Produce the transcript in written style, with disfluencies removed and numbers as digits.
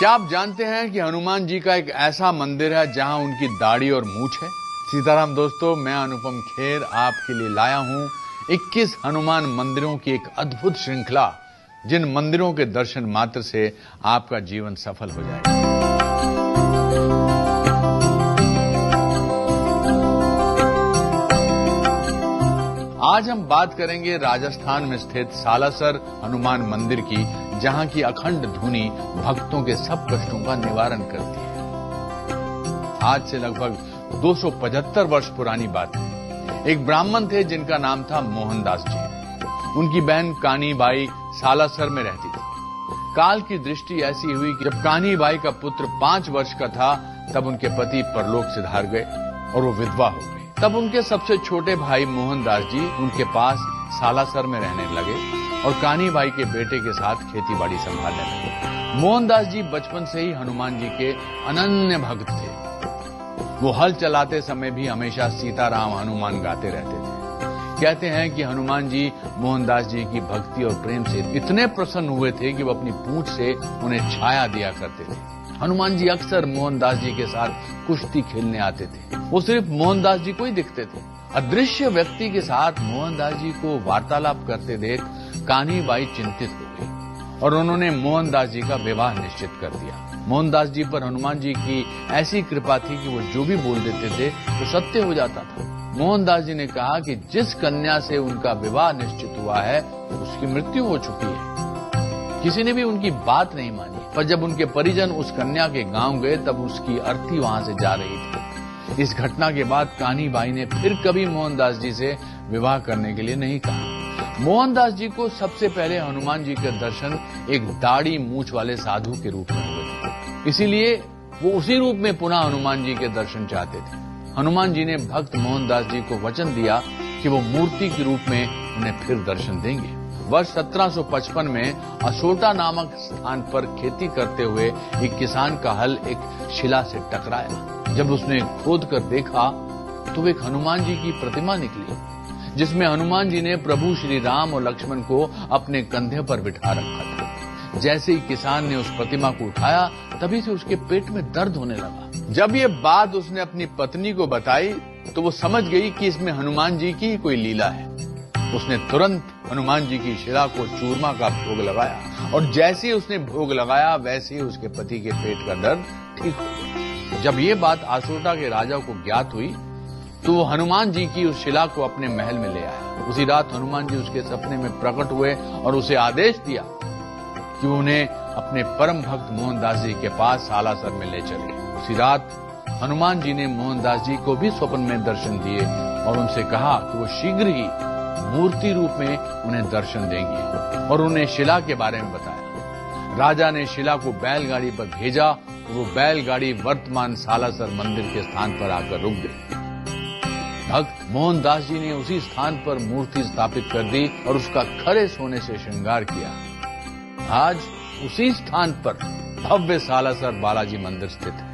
क्या आप जानते हैं कि हनुमान जी का एक ऐसा मंदिर है जहां उनकी दाढ़ी और मूछ है? सीताराम दोस्तों, मैं अनुपम खेर आपके लिए लाया हूं 21 हनुमान मंदिरों की एक अद्भुत श्रृंखला, जिन मंदिरों के दर्शन मात्र से आपका जीवन सफल हो जाएगा। आज हम बात करेंगे राजस्थान में स्थित सालासर हनुमान मंदिर की, जहां की अखंड धुनी भक्तों के सब कष्टों का निवारण करती है। आज से लगभग 275 वर्ष पुरानी बात है। एक ब्राह्मण थे जिनका नाम था मोहनदास जी। उनकी बहन कानीबाई सालासर में रहती थी। काल की दृष्टि ऐसी हुई कि जब कानीबाई का पुत्र 5 वर्ष का था, तब उनके पति परलोक सिधार गए और वो विधवा हो गई। तब उनके सबसे छोटे भाई मोहनदास जी उनके पास सालासर में रहने लगे और कानीबाई के बेटे के साथ खेतीबाड़ी संभालने लगे। मोहनदास जी बचपन से ही हनुमान जी के अनन्य भक्त थे। वो हल चलाते समय भी हमेशा सीताराम हनुमान गाते रहते थे। कहते हैं कि हनुमान जी मोहनदास जी की भक्ति और प्रेम से इतने प्रसन्न हुए थे कि वो अपनी पूंछ से उन्हें छाया दिया करते थे। हनुमान जी अक्सर मोहनदास जी के साथ कुश्ती खेलने आते थे। वो सिर्फ मोहनदास जी को ही दिखते थे। अदृश्य व्यक्ति के साथ मोहनदास जी को वार्तालाप करते देख कानीबाई चिंतित हो गई और उन्होंने मोहनदास जी का विवाह निश्चित कर दिया। मोहनदास जी पर हनुमान जी की ऐसी कृपा थी कि वो जो भी बोल देते थे वो सत्य हो जाता था। मोहनदास जी ने कहा कि जिस कन्या से उनका विवाह निश्चित हुआ है उसकी मृत्यु हो चुकी है। किसी ने भी उनकी बात नहीं मानी, पर जब उनके परिजन उस कन्या के गांव गए तब उसकी अर्थी वहां से जा रही थी। इस घटना के बाद कानीबाई ने फिर कभी मोहनदास जी से विवाह करने के लिए नहीं कहा। मोहनदास जी को सबसे पहले हनुमान जी के दर्शन एक दाढ़ी मूछ वाले साधु के रूप में हुए थे, इसीलिए वो उसी रूप में पुनः हनुमान जी के दर्शन चाहते थे। हनुमान जी ने भक्त मोहनदास जी को वचन दिया कि वो मूर्ति के रूप में उन्हें फिर दर्शन देंगे। वर्ष 1755 में असोटा नामक स्थान पर खेती करते हुए एक किसान का हल एक शिला से टकराया। जब उसने खोद कर देखा तो एक हनुमान जी की प्रतिमा निकली, जिसमें हनुमान जी ने प्रभु श्री राम और लक्ष्मण को अपने कंधे पर बिठा रखा था। जैसे ही किसान ने उस प्रतिमा को उठाया, तभी से उसके पेट में दर्द होने लगा। जब ये बात उसने अपनी पत्नी को बताई तो वो समझ गई कि इसमें हनुमान जी की कोई लीला है। उसने तुरंत हनुमान जी की शिला को चूरमा का भोग लगाया और जैसे ही उसने भोग लगाया वैसे ही उसके पति के पेट का दर्द ठीक हो गया। जब ये बात आसोटा के राजा को ज्ञात हुई तो वो हनुमान जी की उस शिला को अपने महल में ले आया। उसी रात हनुमान जी उसके सपने में प्रकट हुए और उसे आदेश दिया कि उन्हें अपने परम भक्त मोहनदास जी के पास सालासर में ले चले। उसी रात हनुमान जी ने मोहनदास जी को भी स्वप्न में दर्शन दिए और उनसे कहा कि वो शीघ्र ही मूर्ति रूप में उन्हें दर्शन देंगे और उन्हें शिला के बारे में बताया। राजा ने शिला को बैलगाड़ी पर भेजा और वो बैलगाड़ी वर्तमान सालासर मंदिर के स्थान पर आकर रुक गई। भक्त मोहनदास जी ने उसी स्थान पर मूर्ति स्थापित कर दी और उसका खरे सोने से श्रृंगार किया। आज उसी स्थान पर भव्य सालासर बालाजी मंदिर स्थित है।